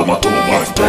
toma, toma mais, toma.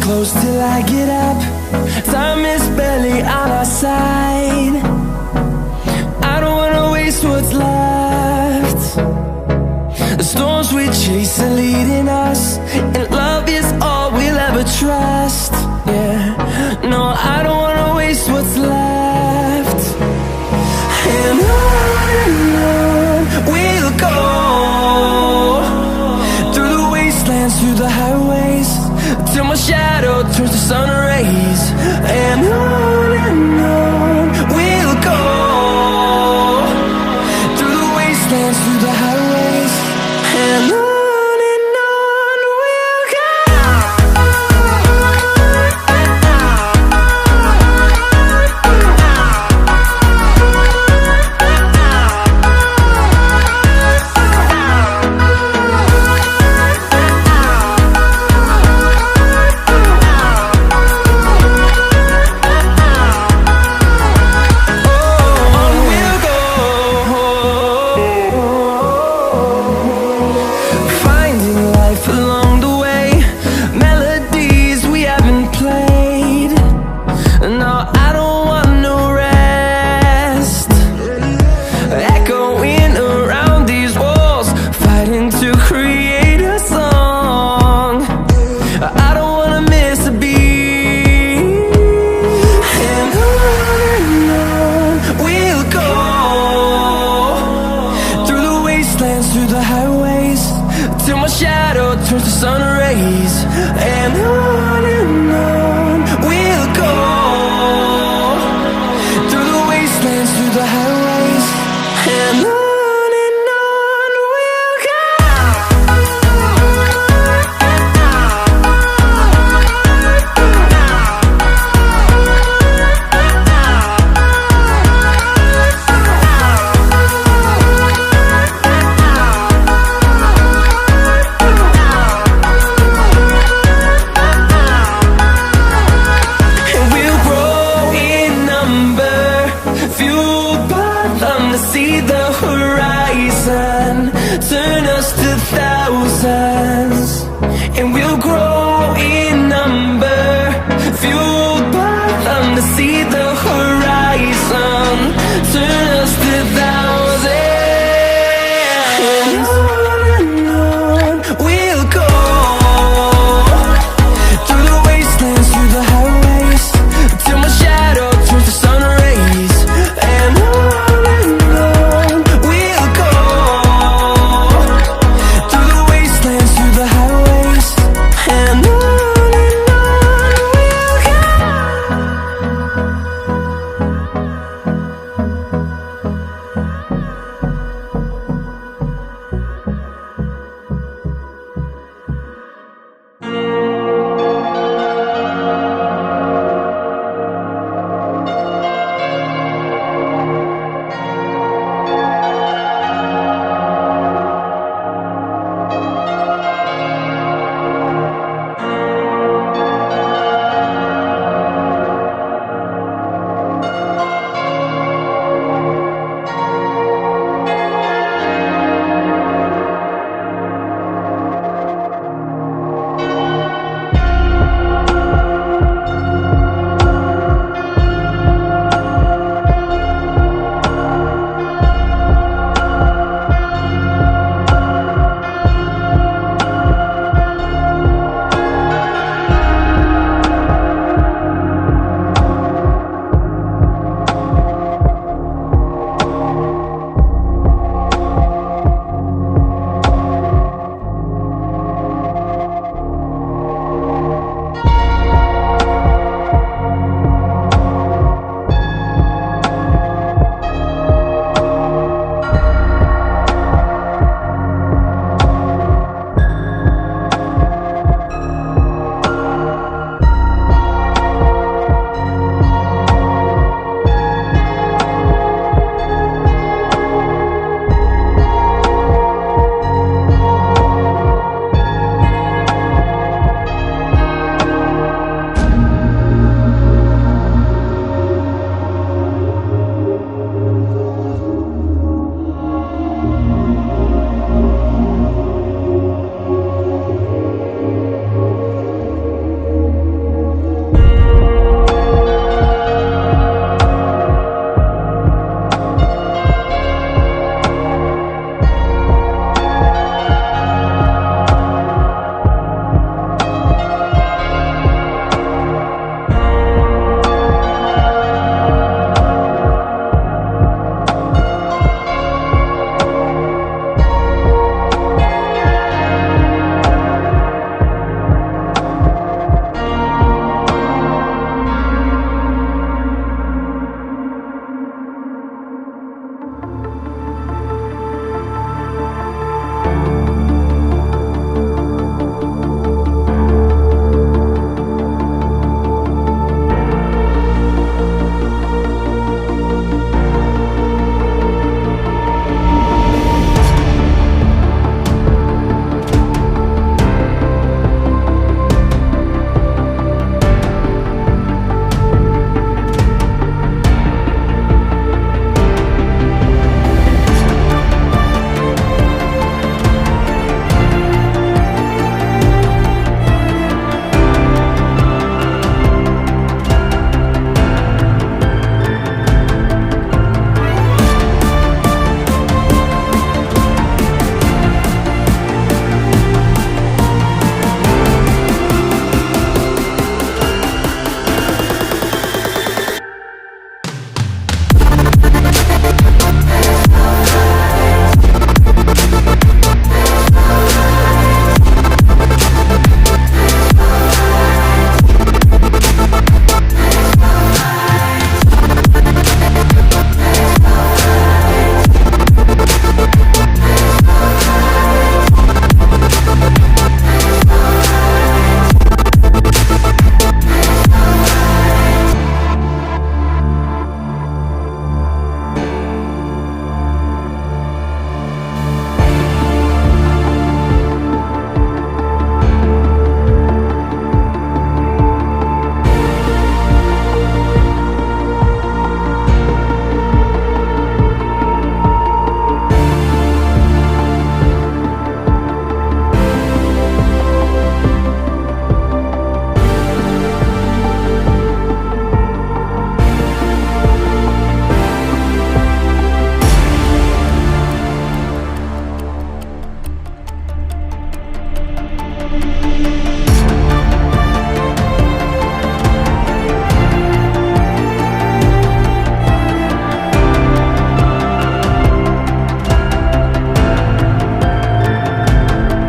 Close till I get up. Time is barely on our side. I don't wanna waste what's left. The storms we chase are leading us, and love is all we'll ever trust. Yeah, no, I don't wanna waste what's left. And on we'll go, through the wastelands, through the highways, till my shadow turns to sun rays. And on we'll go, through the wastelands, through the highways, and on we'll go. Along the way, melodies we haven't played. No, I don't want no rest. Echoing around these walls, fighting to create a song. I don't wanna miss a beat. And on we'll go, through the wastelands, through the highways, till my shadow turns to sun rays. And on we'll go, through the wastelands, through the highways, and on we'll go. Fueled by them to see the horizon, turn us to thousands.